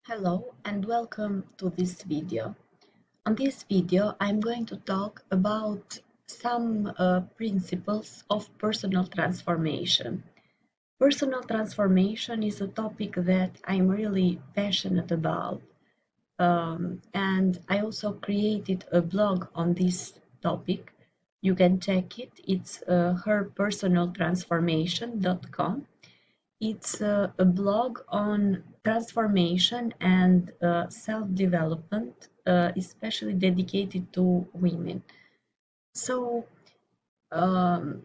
Hello and welcome to this video. On this video, I'm going to talk about some principles of personal transformation. Personal transformation is a topic that I'm really passionate about, and I also created a blog on this topic. You can check it. It's herpersonaltransformation.com. It's a blog on transformation and self-development, especially dedicated to women. So um,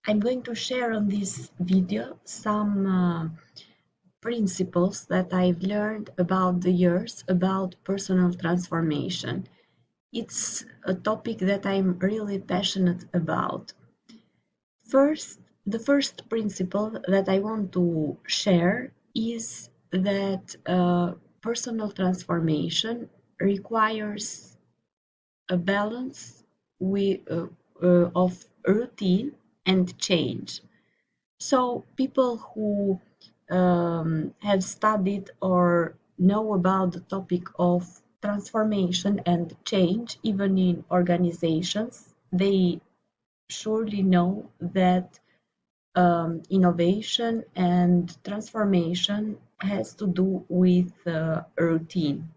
I'm going to share on this video some principles that I've learned about the years about personal transformation. It's a topic that I'm really passionate about. The first principle that I want to share is that personal transformation requires a balance of routine and change. So people who have studied or know about the topic of transformation and change, even in organizations, they surely know that innovation and transformation has to do with routine.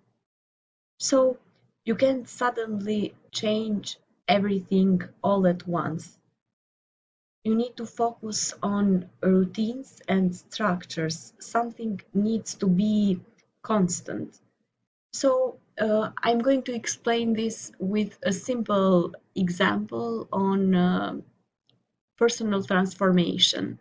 So you can suddenly change everything all at once. You need to focus on routines and structures. Something needs to be constant. So I'm going to explain this with a simple example on personal transformation.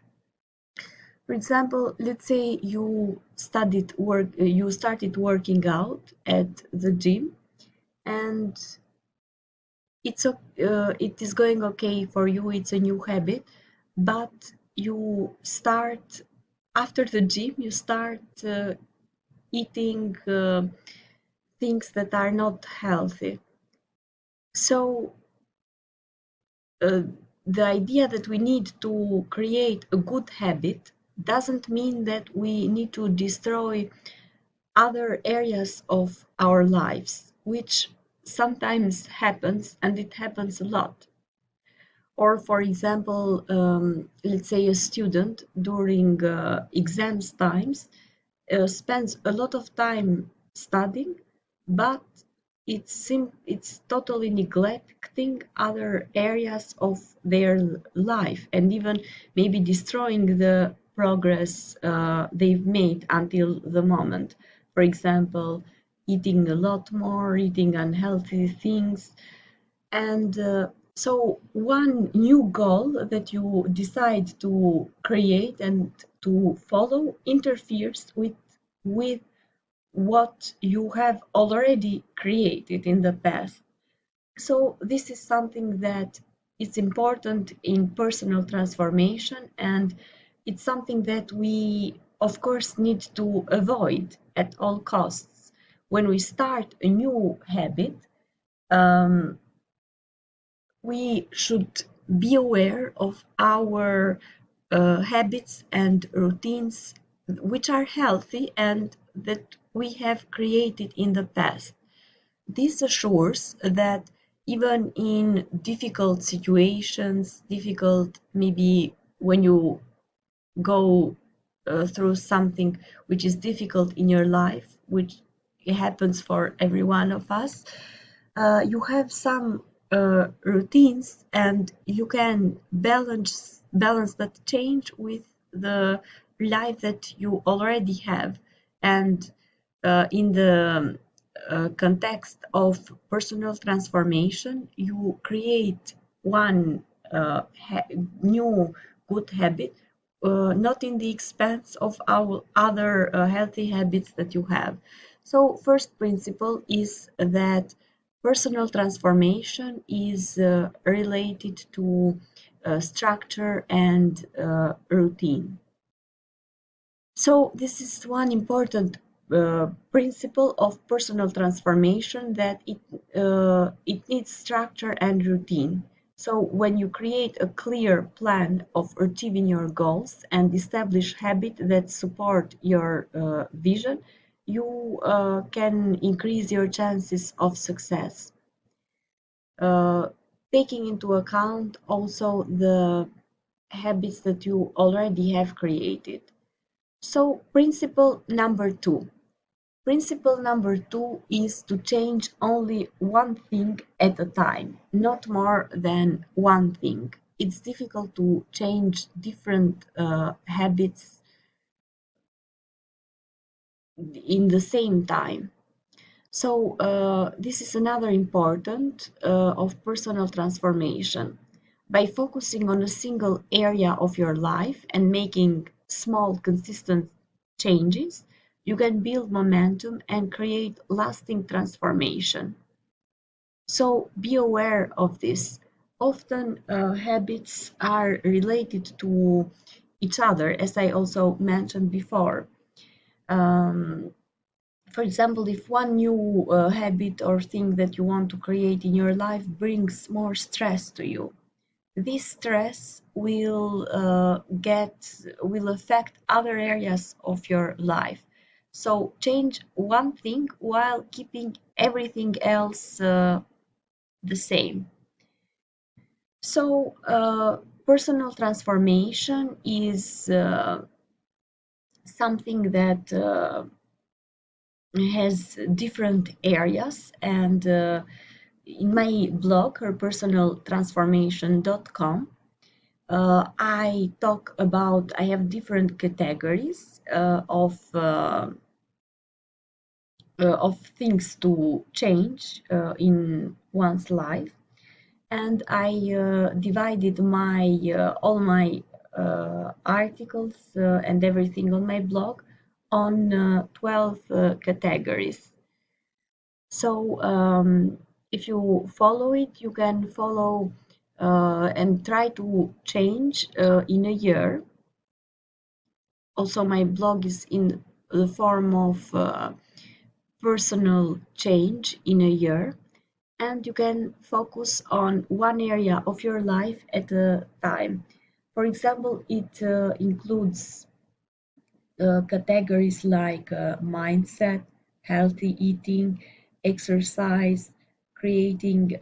For example, let's say you started working out at the gym, and it is going okay for you. It's a new habit, but you start after the gym. You start eating things that are not healthy. So uh, the idea that we need to create a good habit doesn't mean that we need to destroy other areas of our lives, which sometimes happens, and it happens a lot. Or, for example, let's say a student during exams times spends a lot of time studying, but it's totally neglecting other areas of their life, and even maybe destroying the progress they've made until the moment. For example, eating a lot more, eating unhealthy things, and so one new goal that you decide to create and to follow interferes with what you have already created in the past. So this is something that is important in personal transformation, and it's something that we of course need to avoid at all costs. When we start a new habit, um, we should be aware of our habits and routines which are healthy and that we have created in the past. This assures that even in difficult situations, difficult maybe when you go through something which is difficult in your life, which happens for every one of us, you have some routines, and you can balance that change with the life that you already have. And in the context of personal transformation, you create one new good habit, not in the expense of our other healthy habits that you have. So first principle is that personal transformation is related to structure and routine. So this is one important principle of personal transformation, that it needs structure and routine. So when you create a clear plan of achieving your goals and establish habits that support your vision, you can increase your chances of success, uh, taking into account also the habits that you already have created. So, principle number two. Principle number two is to change only one thing at a time, not more than one thing. It's difficult to change different habits in the same time. So, this is another important of personal transformation. By focusing on a single area of your life and making small, consistent changes, you can build momentum and create lasting transformation. So, be aware of this. Often, habits are related to each other, as I also mentioned before. Um, for example, if one new habit or thing that you want to create in your life brings more stress to you, this stress will affect other areas of your life. So change one thing while keeping everything else the same. So personal transformation is something that has different areas, and in my blog herpersonaltransformation.com I have different categories of things to change in one's life, and I divided my all my articles and everything on my blog on 12 categories. So if you follow it, you can follow and try to change in a year. Also, my blog is in the form of personal change in a year, and you can focus on one area of your life at a time. For example, it includes categories like mindset, healthy eating, exercise, creating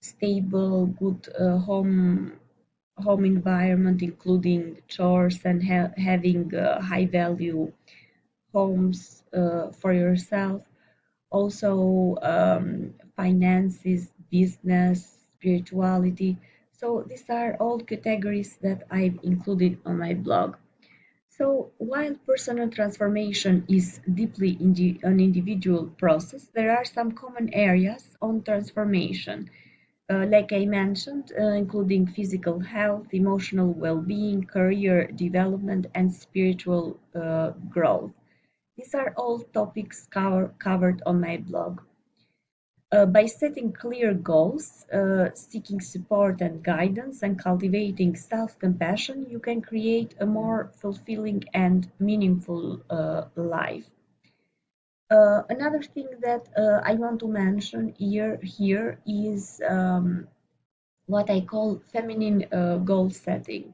stable, good home environment, including chores and having high value homes for yourself. Also, finances, business, spirituality. So these are all categories that I've included on my blog. So while personal transformation is deeply an individual process, there are some common areas on transformation, like I mentioned, including physical health, emotional well-being, career development, and spiritual growth. These are all topics covered on my blog. By setting clear goals, seeking support and guidance, and cultivating self compassion, you can create a more fulfilling and meaningful life. Another thing that I want to mention here is what I call feminine goal setting.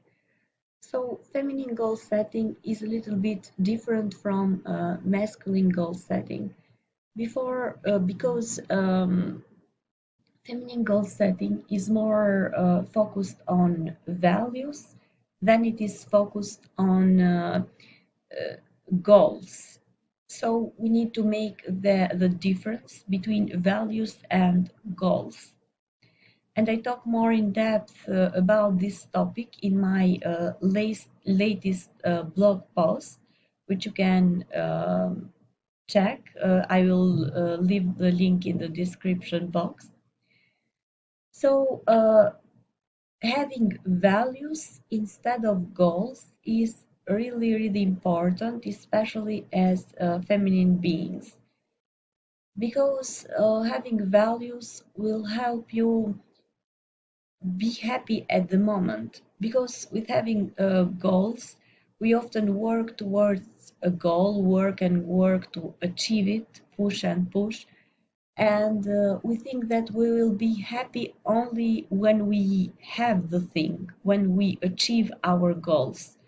So, feminine goal setting is a little bit different from masculine goal setting. Because feminine goal setting is more focused on values than it is focused on goals. So we need to make the difference between values and goals. And I talk more in depth about this topic in my latest blog post, which you can check. I will leave the link in the description box. So, having values instead of goals is really, really important, especially as feminine beings, because having values will help you be happy at the moment. Because with having goals, we often work towards a goal, work and work to achieve it, push and push, and we think that we will be happy only when we have the thing, when we achieve our goals.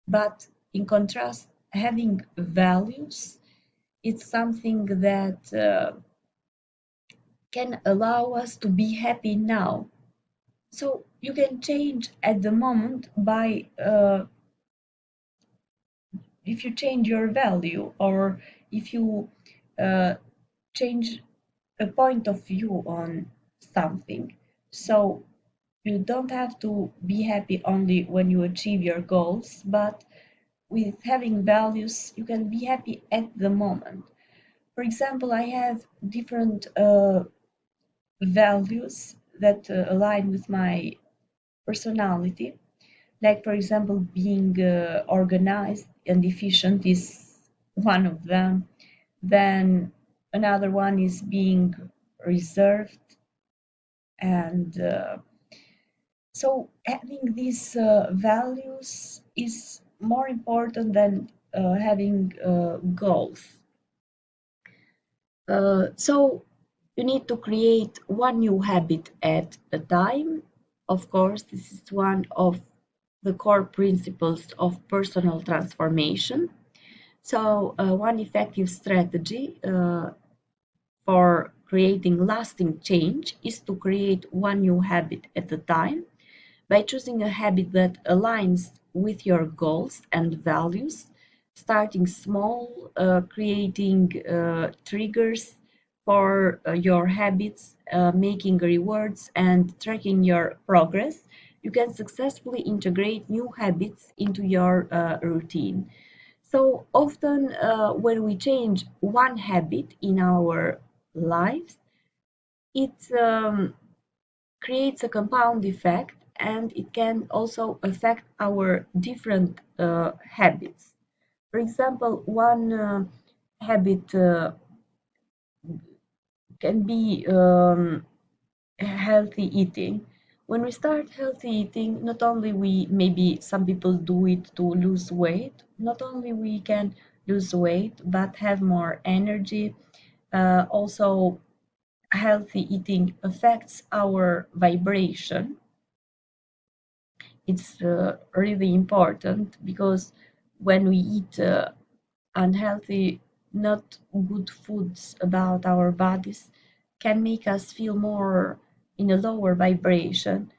But in contrast, having values, it's something that can allow us to be happy now. So you can change at the moment by if you change your value, or if you uh, change a point of view on something. So you don't have to be happy only when you achieve your goals, but with having values, you can be happy at the moment. For example, I have different values that align with my personality. Like, for example, being organized and efficient is one of them. Then another one is being reserved. And so having these values is more important than having goals. So you need to create one new habit at a time. Of course, this is one of the core principles of personal transformation. So, one effective strategy for creating lasting change is to create one new habit at a time by choosing a habit that aligns with your goals and values, starting small, creating triggers for your habits, making rewards, and tracking your progress. You can successfully integrate new habits into your routine. So often, when we change one habit in our lives, it creates a compound effect, and it can also affect our different habits. For example, one habit can be healthy eating. When we start healthy eating, not only we, maybe some people do it to lose weight, not only we can lose weight but have more energy. Also, healthy eating affects our vibration. It's really important because when we eat unhealthy, not good foods about our bodies, can make us feel more in a lower vibration.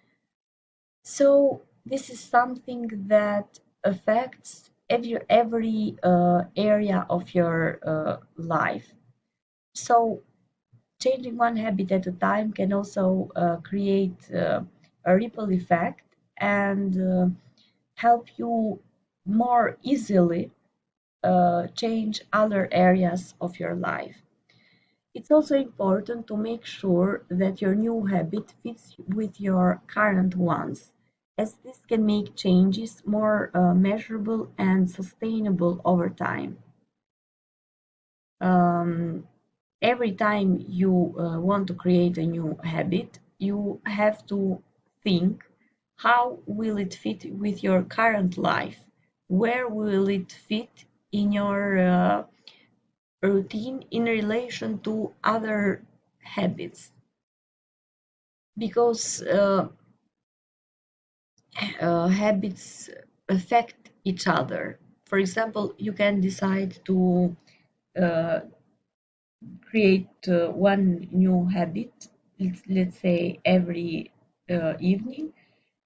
So this is something that affects every area of your life. So changing one habit at a time can also create a ripple effect, and help you more easily change other areas of your life. It's also important to make sure that your new habit fits with your current ones, as this can make changes more measurable and sustainable over time. Um, every time you want to create a new habit, you have to think, how will it fit with your current life? Where will it fit in your routine in relation to other habits? Because habits affect each other. For example, you can decide to uh, create one new habit, let's say every evening,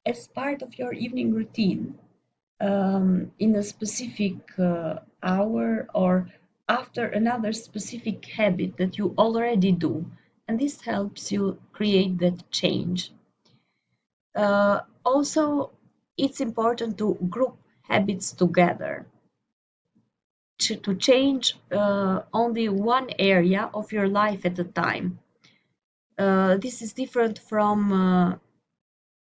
as part of your evening routine, in a specific hour, or after another specific habit that you already do. And this helps you create that change. Also, it's important to group habits together, to change only one area of your life at a time. This is different from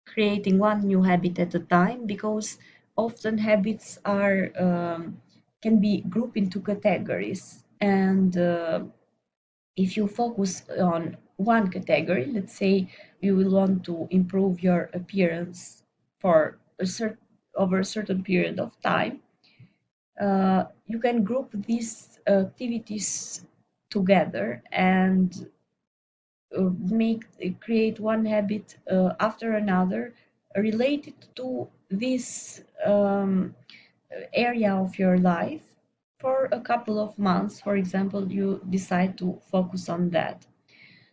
creating one new habit at a time, because often habits are can be grouped into categories. And if you focus on one category, let's say you will want to improve your appearance for a over a certain period of time, you can group these activities together and make create one habit after another related to this area of your life. for a couple of months, for example, you decide to focus on that.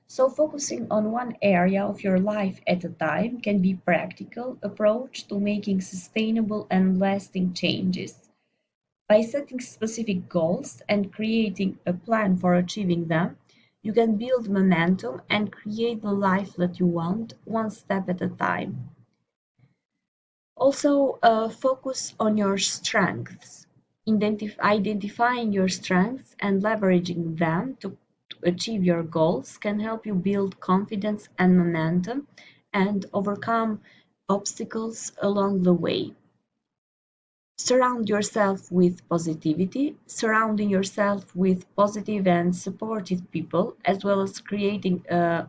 So focusing on one area of your life at a time can be practical approach to making sustainable and lasting changes. By setting specific goals and creating a plan for achieving them, you can build momentum and create the life that you want one step at a time. Also, focus on your strengths. Identifying your strengths and leveraging them to achieve your goals can help you build confidence and momentum and overcome obstacles along the way. Surround yourself with positivity. Surrounding yourself with positive and supportive people, as well as creating a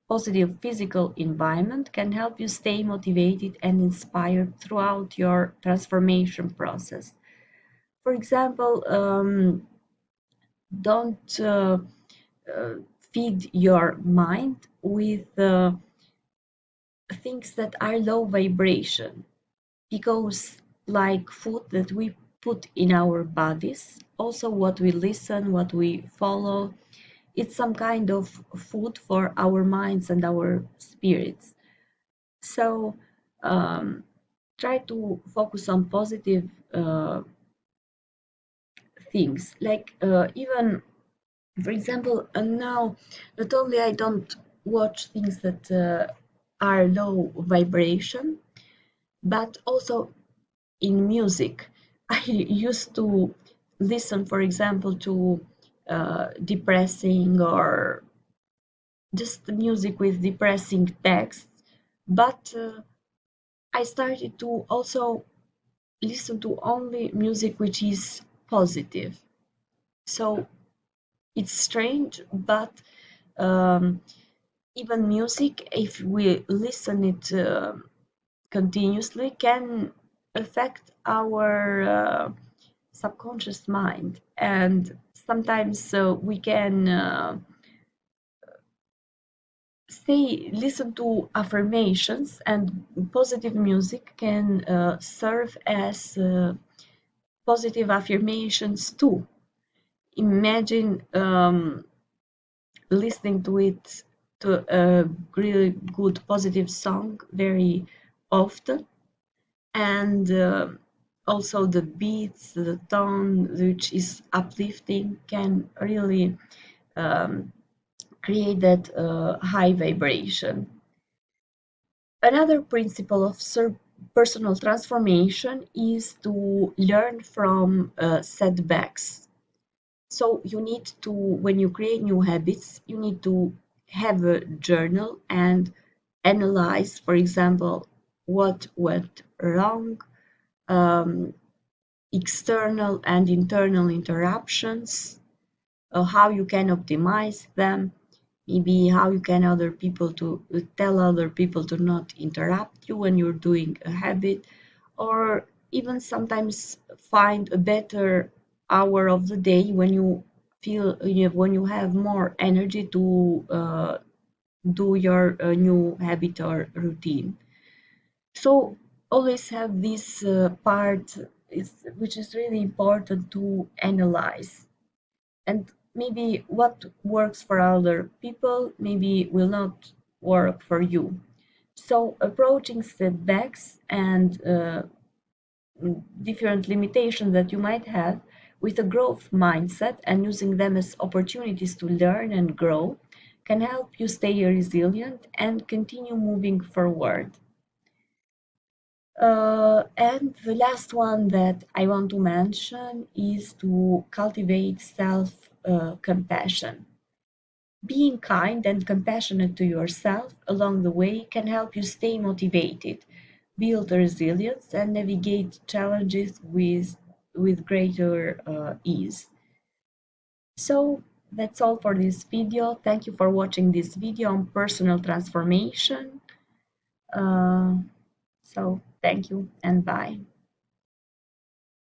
positive physical environment, can help you stay motivated and inspired throughout your transformation process. For example, don't uh, feed your mind with things that are low vibration, because like food that we put in our bodies, also what we listen, what we follow, it's some kind of food for our minds and our spirits. So um, try to focus on positive things, like even for example, now not only I don't watch things that are low vibration, but also in music. I used to listen, for example, to depressing or just music with depressing texts, but I started to also listen to only music which is positive. So it's strange, but um, even music, if we listen it continuously, can affect our subconscious mind, and sometimes we can say listen to affirmations, and positive music can serve as positive affirmations too. Imagine listening to it, to a really good positive song very often, and also the beats, the tone which is uplifting, can really um, create that high vibration. Another principle of personal transformation is to learn from setbacks. So you need to, when you create new habits, you need to have a journal and analyze, for example, what went wrong, um, external and internal interruptions, how you can optimize them, maybe how you can other people to tell other people to not interrupt you when you're doing a habit, or even sometimes find a better hour of the day when you feel when you have more energy to do your new habit or routine. So always have this part which is really important to analyze, and maybe what works for other people maybe will not work for you. So approaching setbacks and different limitations that you might have with a growth mindset and using them as opportunities to learn and grow can help you stay resilient and continue moving forward. And the last one that I want to mention is to cultivate self compassion. Being kind and compassionate to yourself along the way can help you stay motivated, build resilience, and navigate challenges with greater ease. So that's all for this video. Thank you for watching this video on personal transformation. Uh, so thank you and bye.